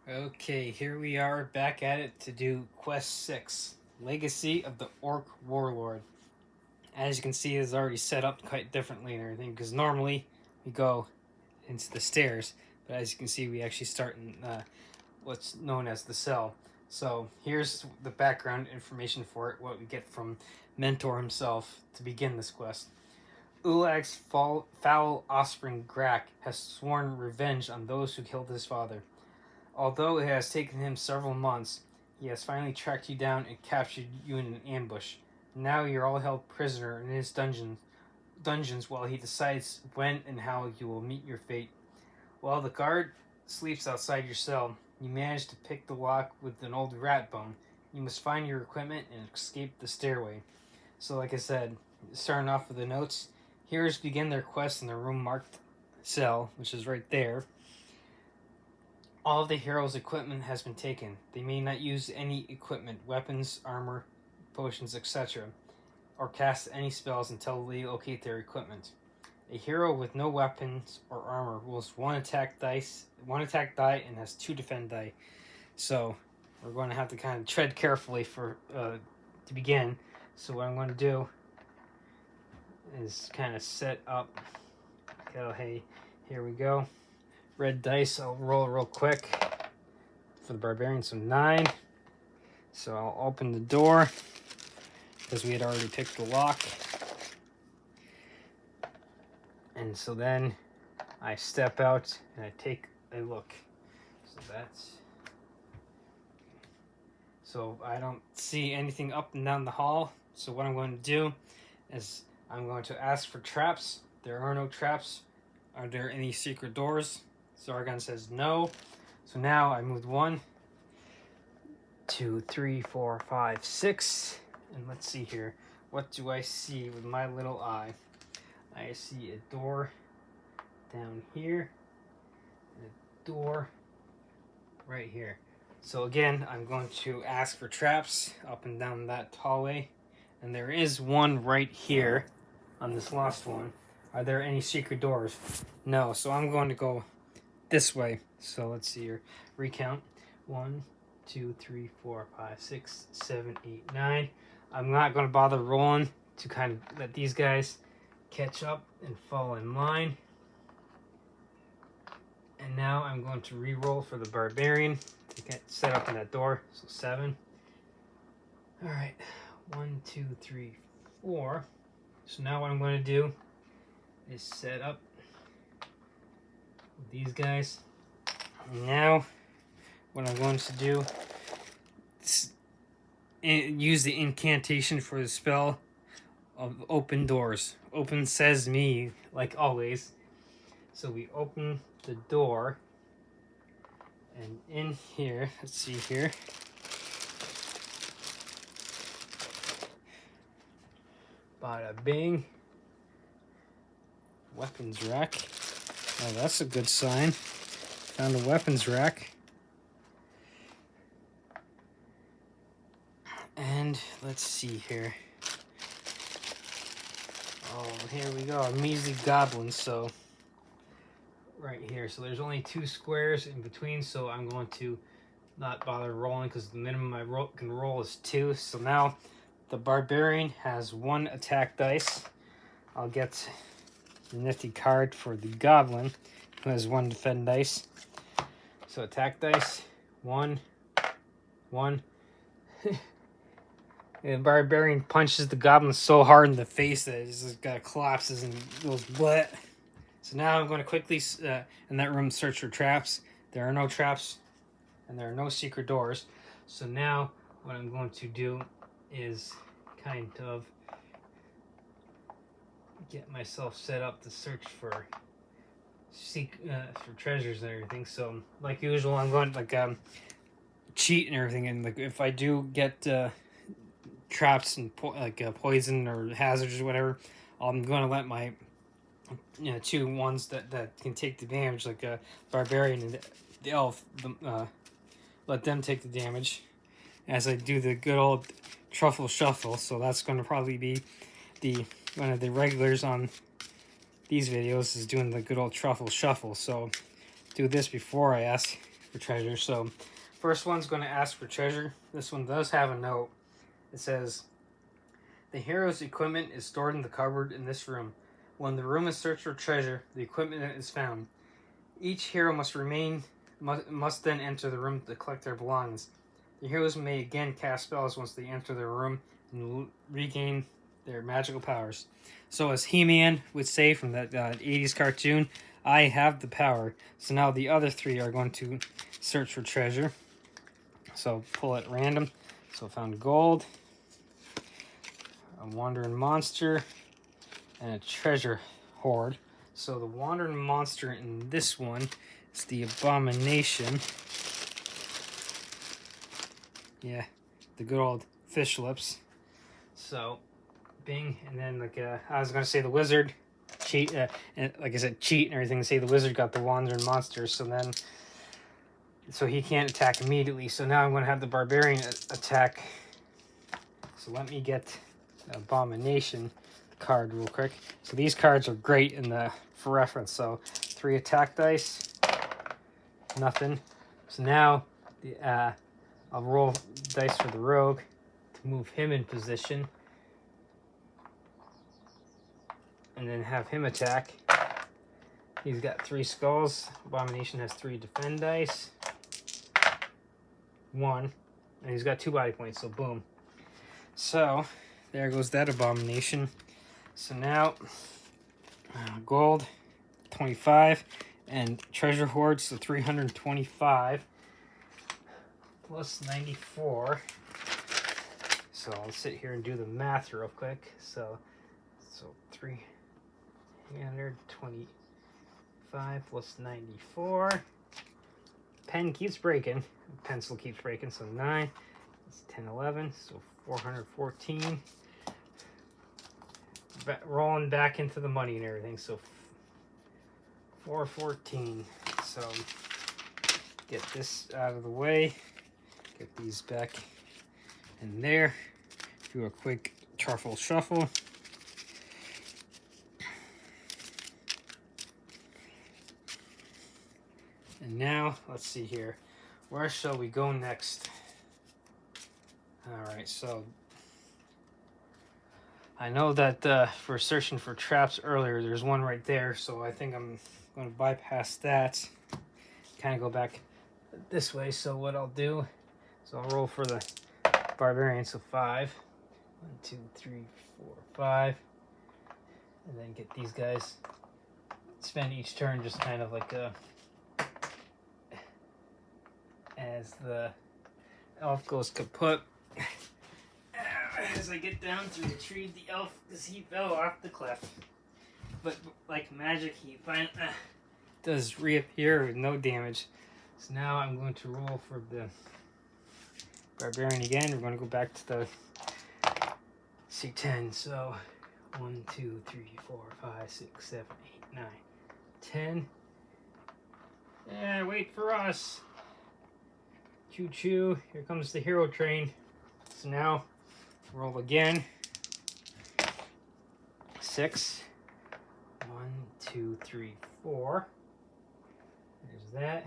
Okay, here we are back at it to do Quest 6, Legacy of the Orc Warlord. As you can see, it's already set up quite differently and everything, because normally we go into the stairs, but as you can see, we actually start in what's known as the cell. So here's the background information for it, what we get from Mentor himself to begin this quest. Ulag's foul offspring Grak has sworn revenge on those who killed his father. Although it has taken him several months, he has finally tracked you down and captured you in an ambush. Now you're all held prisoner in his dungeons while he decides when and how you will meet your fate. While the guard sleeps outside your cell, you manage to pick the lock with an old rat bone. You must find your equipment and escape the stairway. So like I said, starting off with the notes, heroes begin their quest in the room marked cell, which is right there. All of the heroes' equipment has been taken. They may not use any equipment, weapons, armor, potions, etc., or cast any spells until they locate their equipment. A hero with no weapons or armor rolls one attack die, and has 2 defend die. So we're going to have to kind of tread carefully for to begin. So what I'm going to do is kind of set up. Oh, hey, here we go. Red dice, I'll roll real quick for the barbarian, so 9. So I'll open the door because we had already picked the lock. And so then I step out and I take a look. So I don't see anything up and down the hall. So what I'm going to do is I'm going to ask for traps. There are no traps. Are there any secret doors? Zargon says no. So now I moved 1, 2, 3, 4, 5, 6. And let's see here. What do I see with my little eye? I see a door down here. And a door right here. So again, I'm going to ask for traps up and down that hallway. And there is one right here on this last one. Are there any secret doors? No. So I'm going to go this way. So let's see here. Recount. 1, 2, 3, 4, 5, 6, 7, 8, 9. I'm not going to bother rolling to kind of let these guys catch up and fall in line. And now I'm going to re-roll for the barbarian to get set up in that door. So 7. All right. 1, 2, 3, 4. So now what I'm going to do is set up these guys. And now what I'm going to do is use the incantation for the spell of open doors. Open says me, like always. So we open the door, and in here, let's see here. Bada bing. Weapons rack. Oh, that's a good sign. Found a weapons rack. And let's see here. Oh, here we go. A measly goblin, so right here. So there's only 2 squares in between, so I'm going to not bother rolling because the minimum I can roll is 2. So now the barbarian has 1 attack dice. I'll get the nifty card for the goblin, who has 1 defend dice. So attack dice, 1, 1. And the barbarian punches the goblin so hard in the face that it just collapses and goes what? So now I'm going to quickly, in that room, search for traps. There are no traps, and there are no secret doors. So now what I'm going to do is kind of get myself set up to search for treasures and everything. So like usual, I'm going to cheat and everything. And like if I do get traps and poison or hazards or whatever, I'm going to let my 2 ones that can take the damage, like barbarian and the elf, let them take the damage as I do the good old truffle shuffle. So that's going to probably be one of the regulars on these videos is doing the good old truffle shuffle. So do this before I ask for treasure. So first one's going to ask for treasure. This one does have a note. It says, the hero's equipment is stored in the cupboard in this room. When the room is searched for treasure, the equipment is found. Each hero must then enter the room to collect their belongings. The heroes may again cast spells once they enter the room and regain their magical powers. So as He-Man would say from that 80s cartoon, I have the power. So now the other three are going to search for treasure. So pull at random. So found gold, a wandering monster, and a treasure hoard. So the wandering monster in this one is the abomination. Yeah, the good old fish lips. So, bing, and then like I was gonna say the wizard, cheat, and like I said, cheat and everything. Say the wizard got the wandering monster, so he can't attack immediately. So now I'm gonna have the barbarian attack. So let me get the abomination card real quick. So these cards are great for reference. So 3 attack dice, nothing. So now I'll roll dice for the rogue to move him in position, and then have him attack. He's got 3 skulls. Abomination has 3 defend dice, 1, and he's got 2 body points. So boom. So there goes that abomination. So now gold 25 and treasure hoard, so 325 plus 94. So I'll sit here and do the math real quick. So 325 plus 94. Pen keeps breaking. Pencil keeps breaking. So 9. It's 10, 11. So 414. Rolling back into the money and everything. So 414. So get this out of the way. Get these back in there. Do a quick truffle shuffle. And now, let's see here. Where shall we go next? Alright, so I know that for searching for traps earlier, there's one right there, so I think I'm going to bypass that. Kind of go back this way, so what I'll do is I'll roll for the barbarian, so 5. 1, 2, 3, 4, 5. And then get these guys. Spend each turn just kind of like as the elf goes kaput. As I get down to retrieve the elf, because he fell off the cliff. But like magic, he finally does reappear with no damage. So now I'm going to roll for the barbarian again. We're going to go back to the C10. So 1, 2, 3, 4, 5, 6, 7, 8, 9, 10. Yeah, wait for us. Choo choo. Here comes the hero train. So now roll again. 6. 1, 2, 3, 4. There's that.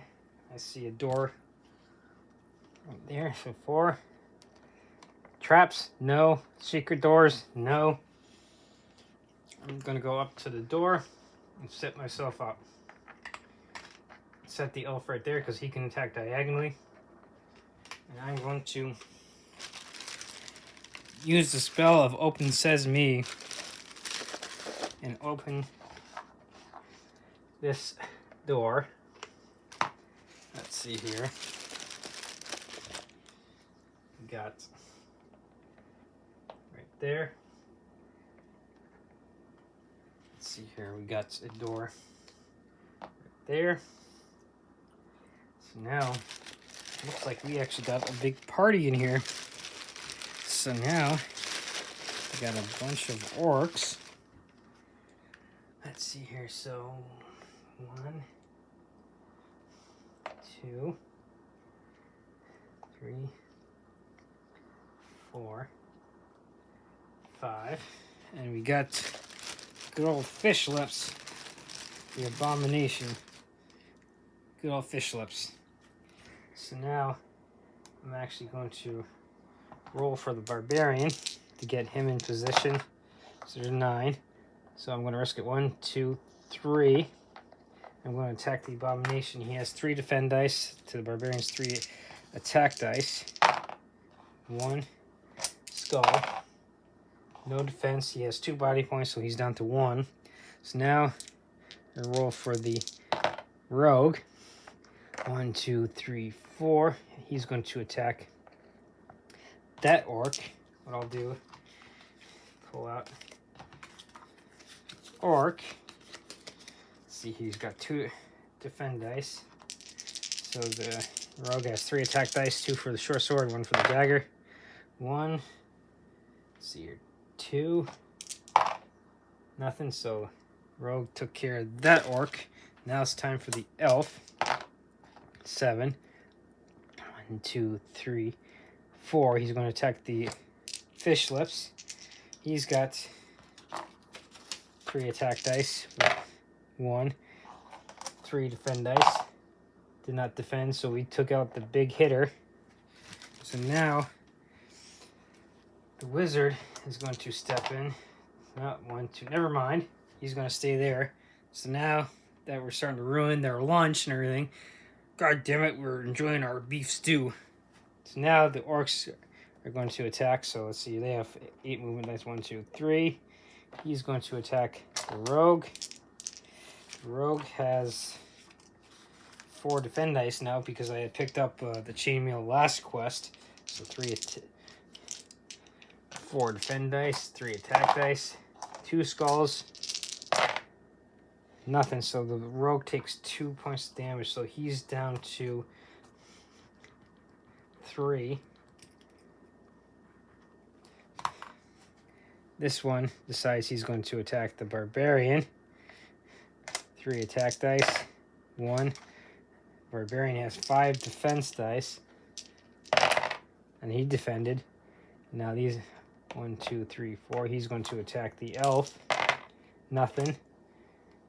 I see a door right there. So 4. Traps? No. Secret doors? No. I'm going to go up to the door and set myself up. Set the elf right there because he can attack diagonally. And I'm going to use the spell of Open Sesame and open this door. Let's see here. We got right there. Let's see here. We got a door right there. So now looks like we actually got a big party in here. So now we got a bunch of orcs. Let's see here. So 1, 2, 3, 4, 5, and we got good old fish lips. The abomination. Good old fish lips. So now I'm actually going to roll for the barbarian to get him in position. So there's 9. So I'm going to risk it. 1, 2, 3. I'm going to attack the abomination. He has 3 defend dice to the barbarian's 3 attack dice. 1 skull. No defense. He has 2 body points, so he's down to 1. So now I roll for the rogue. 1, 2, 3, 4. He's going to attack that orc. What I'll do, pull out orc. See, he's got 2 defend dice. So the rogue has 3 attack dice, 2 for the short sword, 1 for the dagger. 1. Let's see here. 2. Nothing. So rogue took care of that orc. Now it's time for the elf. 7. 1, 2, 3, 4. He's going to attack the fish lips. He's got 3 attack dice. 1. 3 defend dice. Did not defend, so we took out the big hitter. So now the wizard is going to step in. Not 1, 2. Never mind. He's going to stay there. So now that we're starting to ruin their lunch and everything, God damn it, we're enjoying our beef stew. So now the orcs are going to attack. So let's see, they have 8 movement dice. 1, 2, 3. He's going to attack the rogue. The rogue has 4 defend dice now because I had picked up the chainmail last quest. So 4 defend dice, 3 attack dice, 2 skulls. Nothing. So the rogue takes 2 points of damage. So he's down to 3. This one decides he's going to attack the barbarian. 3 attack dice. 1. Barbarian has 5 defense dice. And he defended. Now these 1, 2, 3, 4. He's going to attack the elf. Nothing.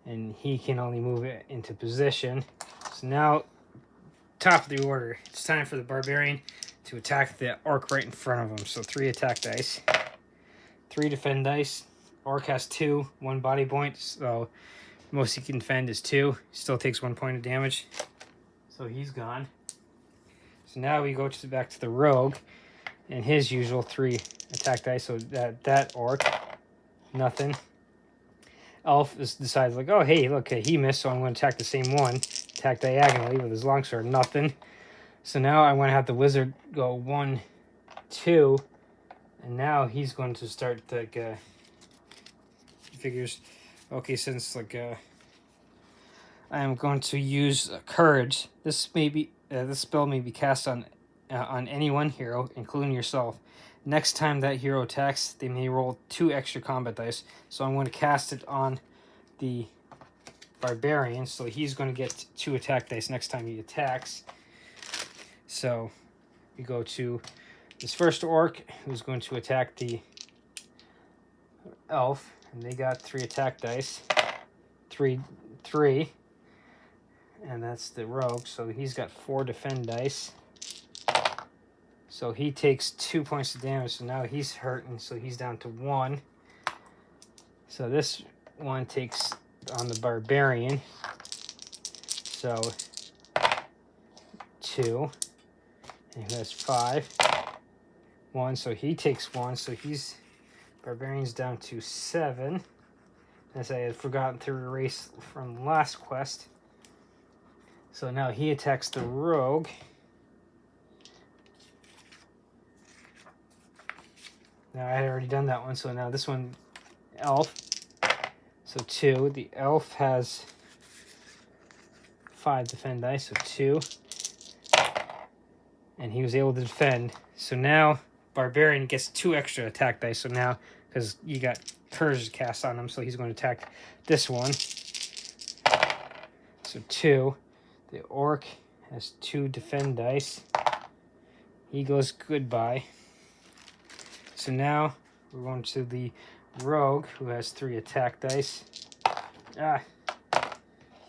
And he can only move it into position. So now, top of the order. It's time for the barbarian to attack the orc right in front of him. So 3 attack dice. 3 defend dice. Orc has 2, 1 body point. So most he can defend is 2. Still takes 1 point of damage. So he's gone. So now we go back to the rogue. And his usual 3 attack dice. So that orc. Nothing. Elf decides, like, oh, hey, look, he missed, so I'm going to attack the same one. Attack diagonally with his longsword. Nothing. So now I'm going to have the wizard go 1, 2. And now he's going to start, like, he figures, okay, since, like, I am going to use courage. This spell may be cast on any one hero, including yourself. Next time that hero attacks, they may roll 2 extra combat dice. So I'm going to cast it on the barbarian. So he's going to get 2 attack dice next time he attacks. So we go to this first orc, who's going to attack the elf. And they got 3 attack dice. 3. And that's the rogue. So he's got 4 defend dice. So he takes 2 points of damage, so now he's hurting, so he's down to 1. So this one takes on the barbarian. So 2. And he has 5. 1, so he takes 1, so barbarian's down to 7. As I had forgotten to erase from the last quest. So now he attacks the rogue. Now I had already done that one, so now this one, elf. So 2. The elf has 5 defend dice, so 2. And he was able to defend. So now barbarian gets 2 extra attack dice. So now, because you got Curse cast on him, so he's going to attack this one. So 2. The orc has 2 defend dice. He goes goodbye. So now we're going to the rogue, who has 3 attack dice.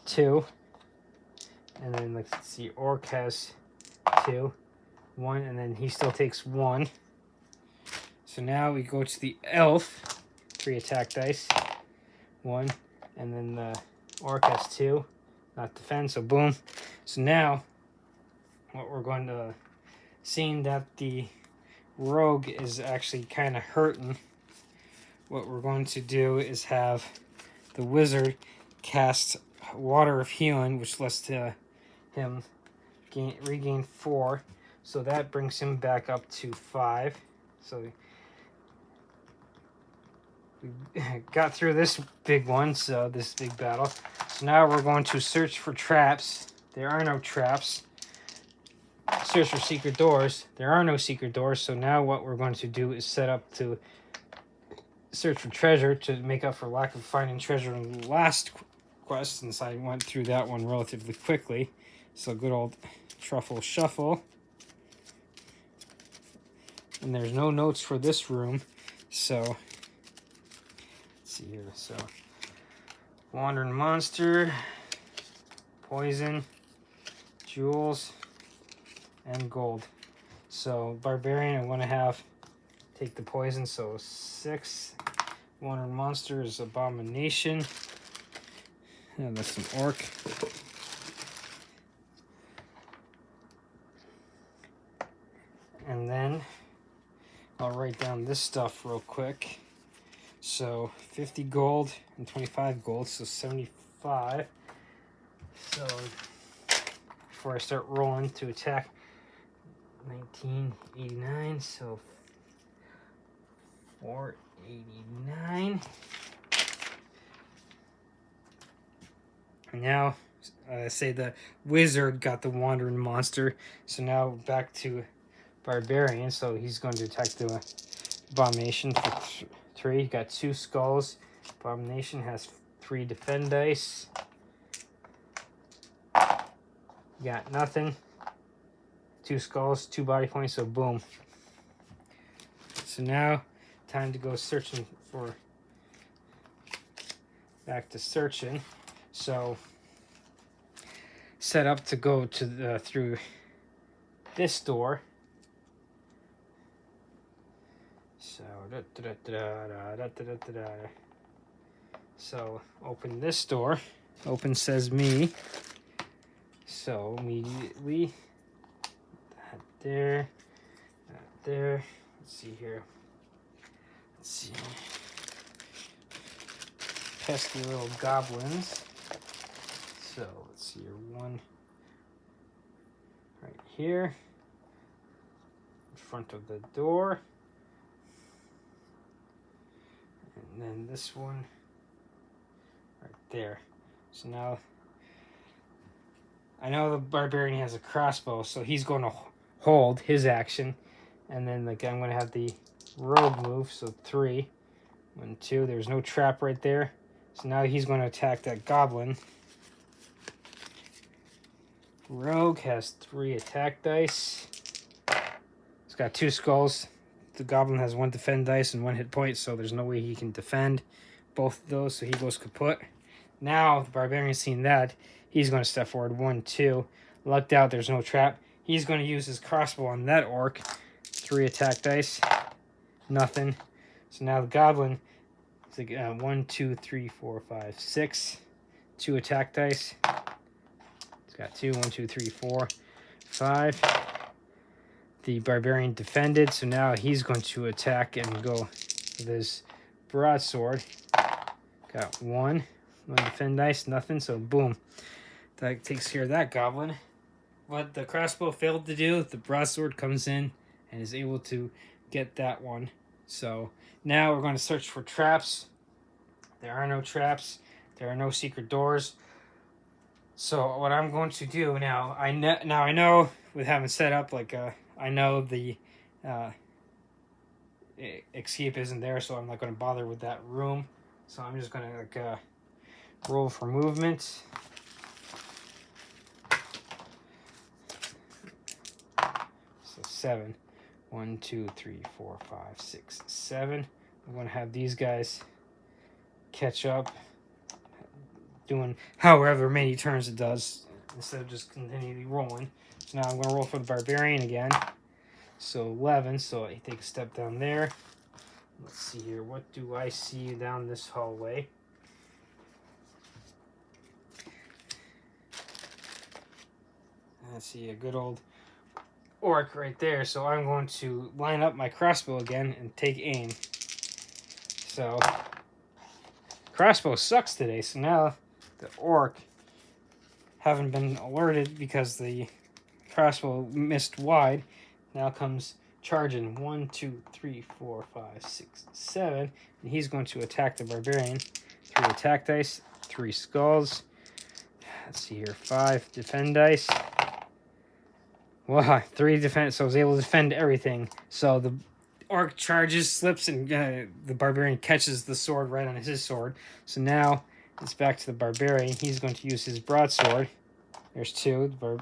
2. And then let's see, orc has 2, 1, and then he still takes 1. So now we go to the elf, 3 attack dice, 1, and then the orc has 2, not defend, so boom. So now, what we're going to, seeing that the rogue is actually kind of hurting, what we're going to do is have the wizard cast Water of Healing, which lets him regain 4. So that brings him back up to 5. So we got through this big one, so this big battle. So now we're going to search for traps. There are no traps. Search for secret doors. There are no secret doors. So now what we're going to do is set up to search for treasure to make up for lack of finding treasure in the last quest, since I went through that one relatively quickly. So good old truffle shuffle. And there's no notes for this room, so let's see here. So wandering monster, poison, jewels, and gold. So barbarian, I want to take the poison, so 6. Wandering monster is abomination. And that's an orc. And then I'll write down this stuff real quick. So 50 gold and 25 gold, so 75. So before I start rolling to attack, 1989, so 489. And now, say the wizard got the wandering monster, so now back to barbarian, so he's going to attack the abomination for 3. He got 2 skulls. Abomination has 3 defend dice. Got nothing. 2 skulls, 2 body points, so boom. So now, time to go searching for, back to searching. So, set up to go to the, through this door. So, so open this door. Open says me. So immediately, that there, that there. Let's see here. Let's see. Pesky little goblins. So let's see here. 1 right here in front of the door. And then this one right there. So now I know the barbarian has a crossbow, so he's going to hold his action. And then like I'm going to have the rogue move, so 3. 1, 2. There's no trap right there. So now he's going to attack that goblin. Rogue has 3 attack dice. It's got 2 skulls. The goblin has 1 defend dice and 1 hit point, so there's no way he can defend both of those, so he goes kaput. Now, the barbarian's seen that. He's going to step forward. 1, 2. Lucked out, there's no trap. He's going to use his crossbow on that orc. 3 attack dice. Nothing. So now the goblin, it's like 1, 2, 3, 4, 5, 6. 2 attack dice. It's got 2, 1, 2, 3, 4, 5. The barbarian defended, so now he's going to attack and go with his broadsword. Got 1 defend dice, nothing, so boom. That takes care of that goblin. What the crossbow failed to do, the broadsword comes in and is able to get that one. So now we're going to search for traps. There are no traps. There are no secret doors. So what I'm going to do now, I know with having set up like I know the escape isn't there, so I'm not going to bother with that room. So I'm just going to like roll for movement. So 7. 1, 2, 3, 4, 5, 6, 7. I'm going to have these guys catch up, doing however many turns it does. instead of just continually rolling. So now I'm going to roll for the barbarian again. So 11, so I take a step down there. Let's see here, what do I see down this hallway? I see a good old orc right there, so I'm going to line up my crossbow again and take aim. So, crossbow sucks today, so now the orc haven't been alerted because the crossbow missed wide. Now comes charging 1, 2, 3, 4, 5, 6, 7, and he's going to attack the barbarian. 3 attack dice, 3 skulls. Let's see here, 5 defend dice. Wow, 3 defense, so I was able to defend everything. So the orc charges, slips, and the barbarian catches the sword right on his sword. So now it's back to the barbarian. He's going to use his broadsword. There's 2. The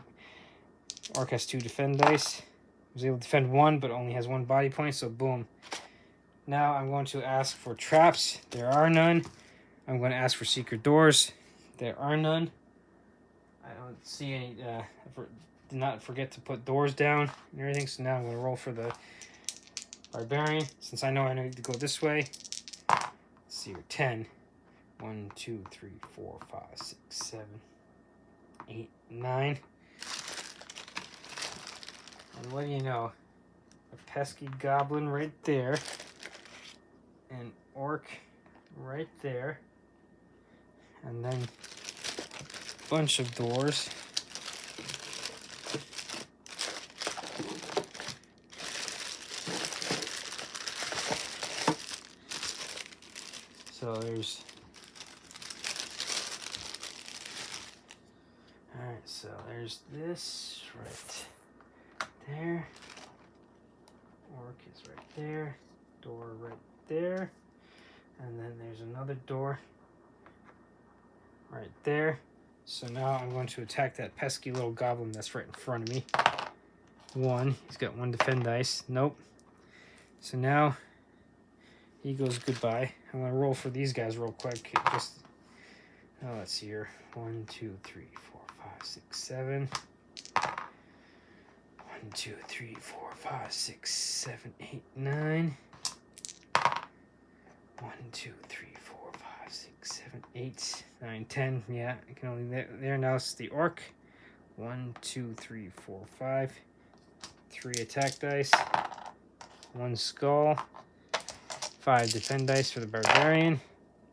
orc has 2 defend dice. Was able to defend 1, but only has 1 body point, so boom. Now I'm going to ask for traps. There are none. I'm going to ask for secret doors. There are none. I don't see any. Did not forget to put doors down and everything, so now I'm going to roll for the barbarian, since I know I need to go this way. Let's see here, 10. 1, 2, 3, 4, 5, 6, 7, 8, 9. And what do you know? A pesky goblin right there. An orc right there. And then a bunch of doors. So there's... Alright, so there's this right there. Orc is right there. Door right there. And then there's another door right there. So now I'm going to attack that pesky little goblin that's right in front of me. 1. He's got 1 defend dice. Nope. So now he goes goodbye. I'm going to roll for these guys real quick. Just, oh, let's see here. 1, 2, 3, 4, 5, 6, 7. 1, 2, 3, 4, 5, 6, 7, 8, 9. 1, 2, 3, 4, 5, 6, 7, 8, 9, 10. Yeah, I can only there now. It's the orc. 1, 2, 3, 4, 5. 3 attack dice. 1 skull. 5 defend dice for the barbarian.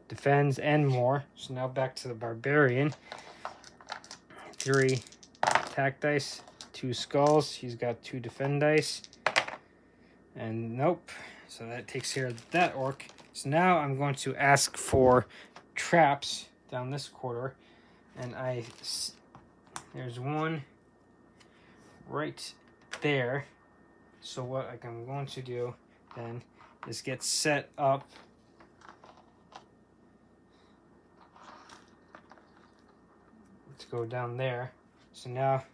Defends and more. So now back to the barbarian. 3 attack dice. 2 skulls. He's got 2 defend dice. And nope. So that takes care of that orc. So now I'm going to ask for traps down this corridor. And there's 1 right there. So what I'm going to do then is get set up. Let's go down there. So now,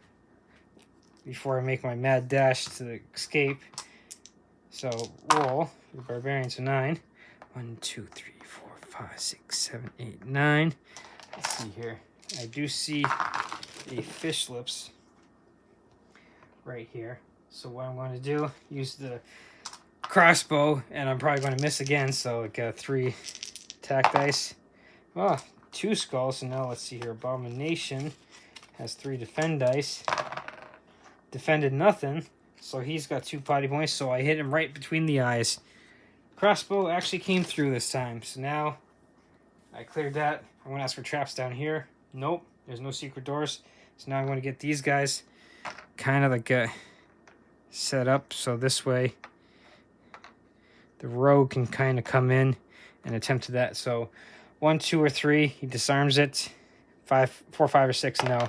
before I make my mad dash to escape, so roll for the barbarian to 9. 1, 2, 3, 4, 5, 6, 7, 8, 9. Let's see here. I do see a fish lips right here. So what I'm going to do, use the crossbow, and I'm probably going to miss again. So like 3 attack dice. Oh, 2 skulls. So now let's see here. Abomination has 3 defend dice. Defended nothing. So he's got 2 body points. So I hit him right between the eyes. Crossbow actually came through this time. So now I cleared that. I'm going to ask for traps down here. Nope. There's no secret doors. So now I'm going to get these guys kind of like set up. So this way the rogue can kind of come in and attempt to that. So 1, 2, or 3, he disarms it. 4, 5, or 6, no.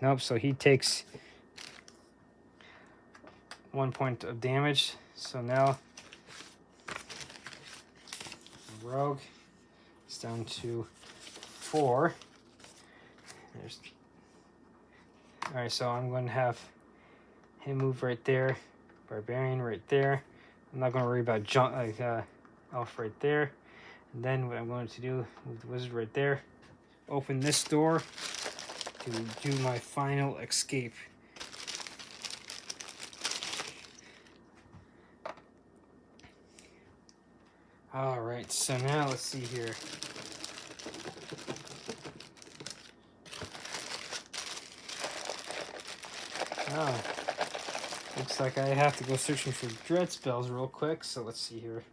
Nope, so he takes 1 point of damage. So now rogue is down to 4. Alright, so I'm going to have him move right there. Barbarian right there. I'm not going to worry about elf right there. And then what I'm going to do, move the wizard right there. Open this door. to do my final escape. Alright, so now let's see here. Oh, looks like I have to go searching for dread spells real quick, so let's see here.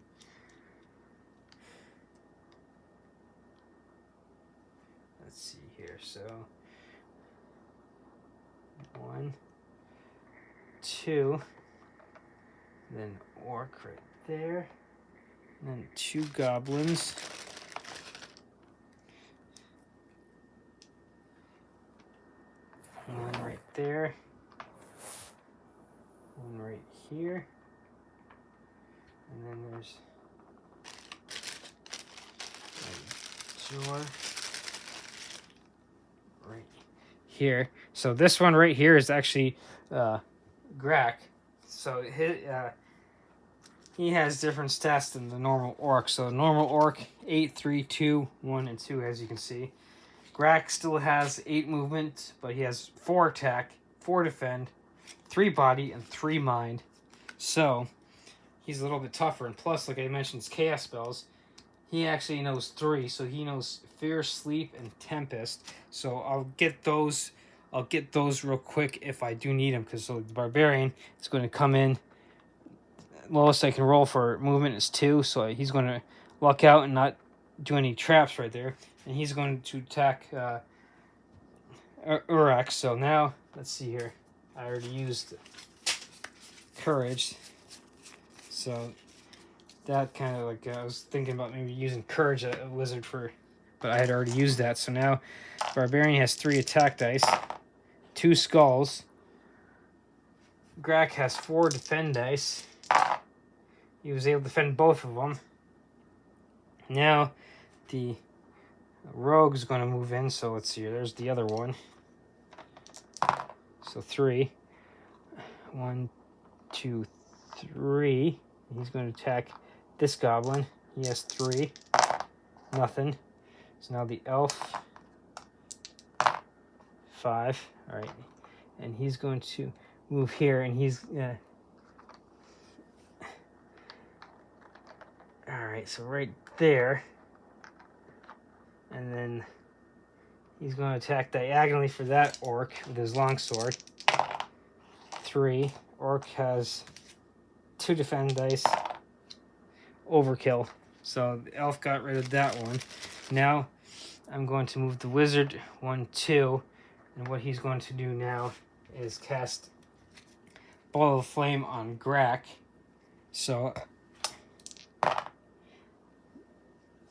Let's see here, so 1, 2, then orc right there, and then 2 goblins. One right there, one right here, and then there's a door right here. So this one right here is actually Grak. So he has different stats than the normal orc. So normal orc 8, 3, 2, 1, and 2, as you can see. Grak still has 8 movement, but he has 4 attack, 4 defend, 3 body, and 3 mind. So he's a little bit tougher. And plus, like I mentioned, his chaos spells, he actually knows 3. So he knows Fear, Sleep, and Tempest. So I'll get those real quick if I do need them, because so the barbarian is going to come in. Lowest I can roll for movement is 2, so he's going to luck out and not do any traps right there. And he's going to attack Uraks. So now, let's see here. I already used Courage. So that kind of like, I was thinking about maybe using Courage, a wizard, but I had already used that. So now, Barbarian has 3 attack dice, 2 skulls. Grak has 4 defend dice. He was able to defend both of them. Now, the rogue's going to move in, so let's see here. There's the other one. So 3. 1, 2, 3. He's going to attack this goblin. He has 3. Nothing. So now the elf. 5. Alright. And he's going to move here, and he's... Alright, so right there. And then he's going to attack diagonally for that orc with his longsword. 3. Orc has 2 defend dice. Overkill. So the elf got rid of that one. Now I'm going to move the wizard 1, 2. And what he's going to do now is cast Ball of Flame on Grak. So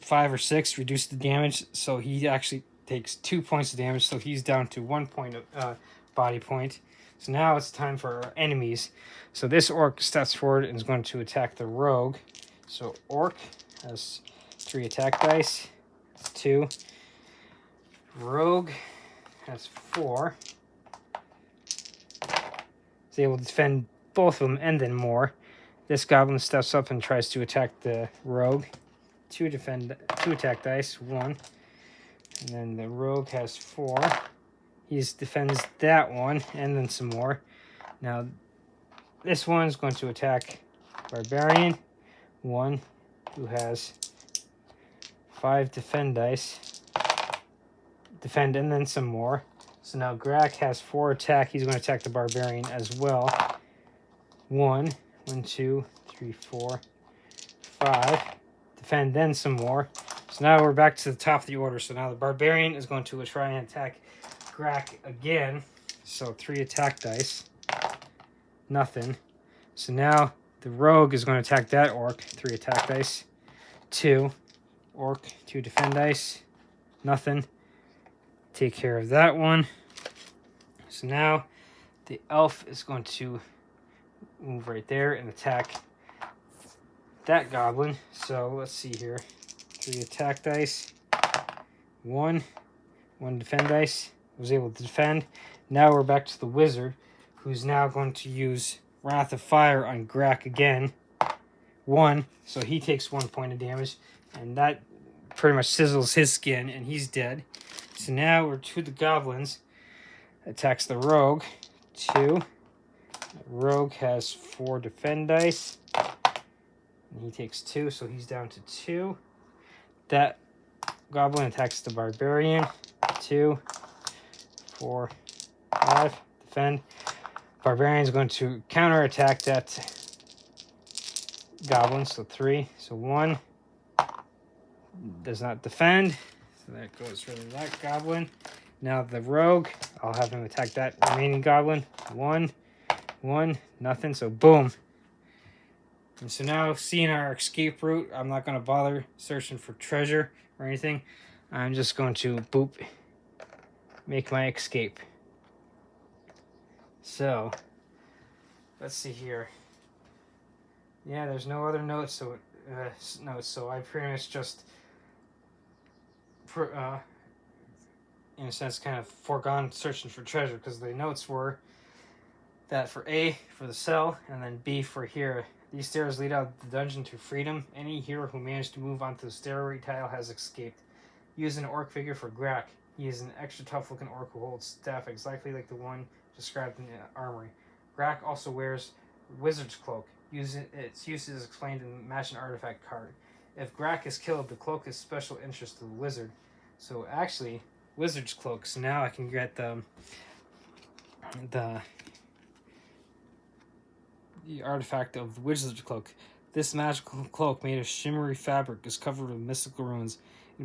5 or 6 reduce the damage, so he actually takes 2 points of damage, so he's down to 1 point of body point. So now it's time for our enemies. So this orc steps forward and is going to attack the rogue. So orc has 3 attack dice, 2. Rogue has 4. He's able to defend both of them and then more. This goblin steps up and tries to attack the rogue. 2 attack dice, 1. And then the rogue has 4. He defends that one and then some more. Now this one's going to attack barbarian 1, who has 5 defend dice. Defend and then some more. So now Grak has 4 attack. He's going to attack the barbarian as well. 1, 2, 3, 4, 5. Defend, then some more. So now we're back to the top of the order. So now the barbarian is going to try and attack Grak again. So 3 attack dice. Nothing. So now the rogue is going to attack that orc. 3 attack dice. 2. Orc, 2 defend dice. Nothing. Take care of that one. So now the elf is going to move right there and attack that goblin. So let's see here. 3 attack dice. 1 defend dice. Was able to defend. Now we're back to the wizard, who's now going to use Wrath of Fire on Grak again. 1, so he takes 1 point of damage, and that pretty much sizzles his skin, and he's dead. So now we're to the goblins. attacks the rogue. 2. Rogue has 4 defend dice. And he takes 2, so he's down to 2. That goblin attacks the barbarian. 2, 4, 5. Defend. Barbarian is going to counterattack that goblin, so 3. So 1 does not defend. So that goes rid of that goblin. Now the rogue, I'll have him attack that remaining goblin. 1, 1, nothing. So boom. And so now, seeing our escape route, I'm not going to bother searching for treasure or anything. I'm just going to boop, make my escape. So, let's see here. Yeah, there's no other notes, so I pretty much just, in a sense, kind of foregone searching for treasure, because the notes were that for A, for the cell, and then B for here. These stairs lead out of the dungeon to freedom. Any hero who managed to move onto the stairway tile has escaped. Use an orc figure for Grak. He is an extra tough-looking orc who holds staff exactly like the one described in the armory. Grak also wears wizard's cloak. Its use is explained in the Match and Artifact card. If Grak is killed, the cloak is special interest to the wizard. So actually, wizard's cloak. So now I can get the artifact of the wizard's cloak. This magical cloak made of shimmery fabric is covered with mystical runes.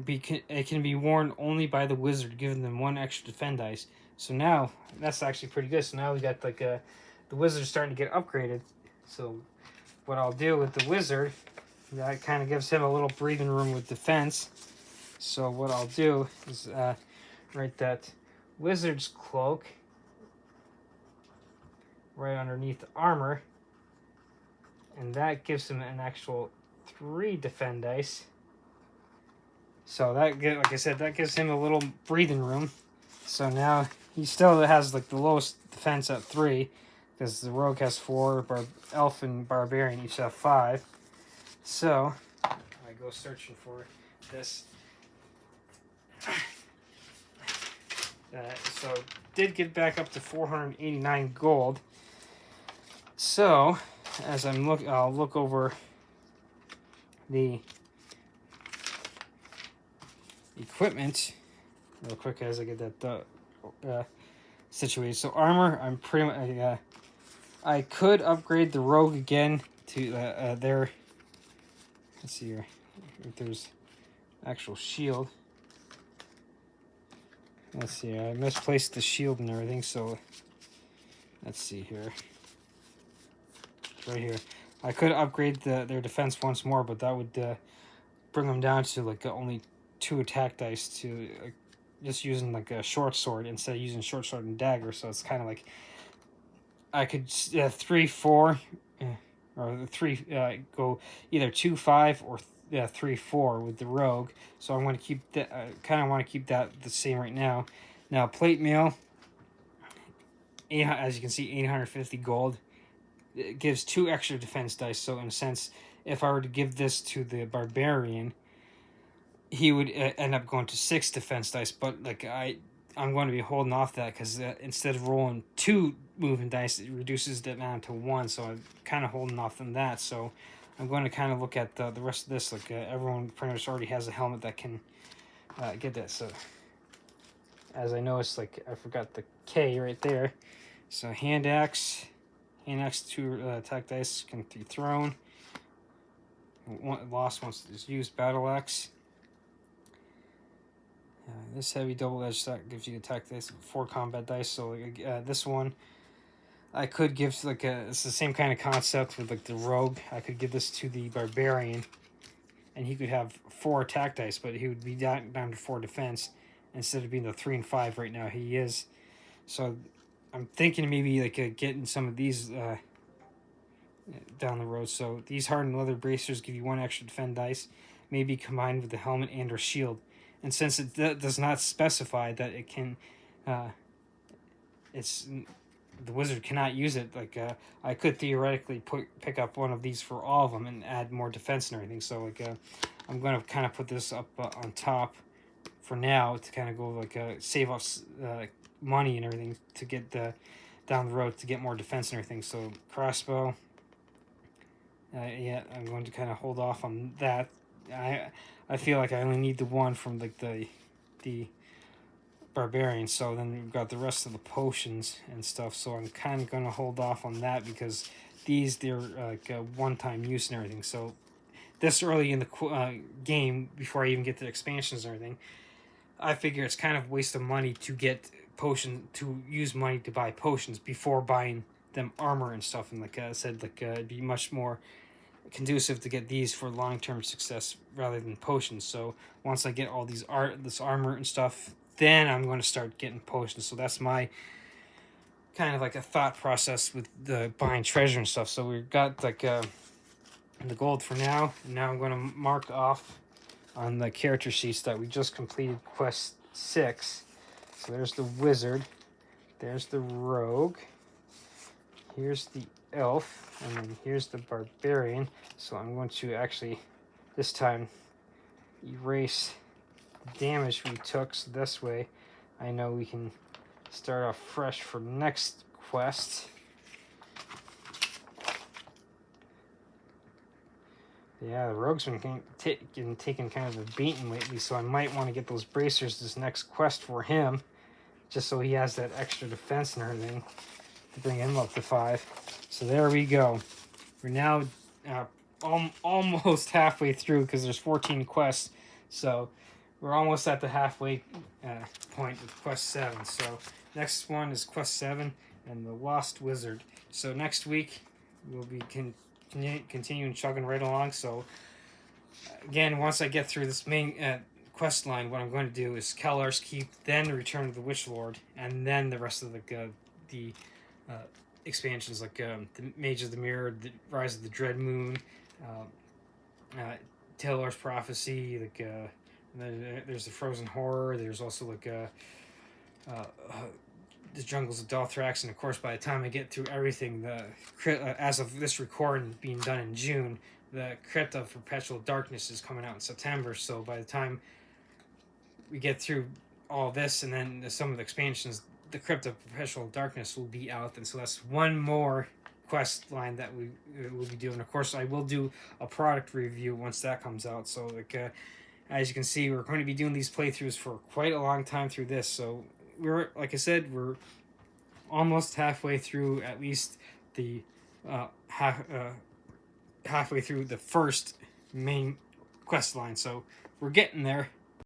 It can be worn only by the wizard, giving them 1 extra defend dice. So now, that's actually pretty good. So now we got like the wizard starting to get upgraded. So what I'll do with the wizard, that kind of gives him a little breathing room with defense. So what I'll do is write that wizard's cloak right underneath the armor. And that gives him an actual 3 defend dice. So that, like I said, that gives him a little breathing room. So now he still has like the lowest defense at 3, because the rogue has 4, elf and barbarian each have 5. So I go searching for this. So did get back up to 489 gold. So as I'll look over the equipment real quick as I get that situated. So armor, I'm pretty much I could upgrade the rogue again to their, let's see here if there's actual shield. Let's see, I misplaced the shield and everything, so let's see here. Right here. I could upgrade their defense once more, but that would bring them down to like only 2 attack dice to just using like a short sword instead of using short sword and dagger. So it's kind of like I could 3, 4, or 3 go either 2, 5 or 3, 4 with the rogue. So I'm going to keep that. Kind of want to keep that the same right now. Now plate mail, as you can see, 850 gold. It gives 2 extra defense dice. So in a sense, if I were to give this to the barbarian, he would end up going to 6 defense dice. But like I'm going to be holding off that, because instead of rolling 2 movement dice, it reduces that down to 1. So I'm kind of holding off on that. So I'm going to kind of look at the rest of this. Like everyone pretty much already has a helmet that can get that. So as I noticed, like I forgot the K right there. So hand axe 2 attack dice can be thrown. Lost once it's used. Battle axe. This heavy double-edged stack gives you attack dice, 4 combat dice. So this one, I could give like it's the same kind of concept with like the rogue. I could give this to the barbarian, and he could have 4 attack dice, but he would be down to 4 defense instead of being the 3 and 5 right now. He is. So I'm thinking maybe like getting some of these down the road. So these hardened leather bracers give you 1 extra defend dice, maybe combined with the helmet and or shield. And since it does not specify that it can, the wizard cannot use it. Like I could theoretically pick up one of these for all of them and add more defense and everything. So like I'm going to kind of put this up on top for now to kind of go like save off money and everything to get the down the road to get more defense and everything. So crossbow, yeah, I'm going to kind of hold off on that. I feel like I only need the one from like the barbarian, so then we've got the rest of the potions and stuff, so I'm kind of going to hold off on that because they're like one-time use and everything. So this early in the game, before I even get to the expansions and everything, I figure it's kind of a waste of money to get to use money to buy potions before buying them armor and stuff. And like I said, it'd be much more conducive to get these for long-term success rather than potions. So once I get all this armor and stuff, then I'm going to start getting potions. So that's my kind of like a thought process with the buying treasure and stuff. So we've got like the gold for now. And now I'm going to mark off on the character sheets that we just completed quest 6. So there's the wizard, there's the rogue, here's the elf, and then here's the barbarian. So I'm going to actually this time erase the damage we took, so this way I know we can start off fresh for next quest. Yeah, the rogue's been taking kind of a beating lately, so I might want to get those bracers this next quest for him, just so he has that extra defense and everything to bring him up to 5. So there we go. We're now almost halfway through because there's 14 quests, so we're almost at the halfway point with quest 7. So next one is quest 7 and the Lost Wizard. So next week we'll be continuing chugging right along. So again, once I get through this main quest line, what I'm going to do is Kellar's Keep, then the Return of the Witch Lord, and then the rest of the expansions like the Mage of the Mirror, the Rise of the Dread Moon, Taylor's Prophecy, like there's the Frozen Horror. There's also like the Jungles of Dothrax, and of course, by the time I get through everything, as of this recording being done in June, the Crypt of Perpetual Darkness is coming out in September. So by the time we get through all this, and then some of the expansions, the Crypt of Perpetual Darkness will be out, and so that's one more quest line that we will be doing. Of course, I will do a product review once that comes out. So like as you can see, we're going to be doing these playthroughs for quite a long time through this. So we're, like I said, we're almost halfway through at least the halfway through the first main quest line. So we're getting there.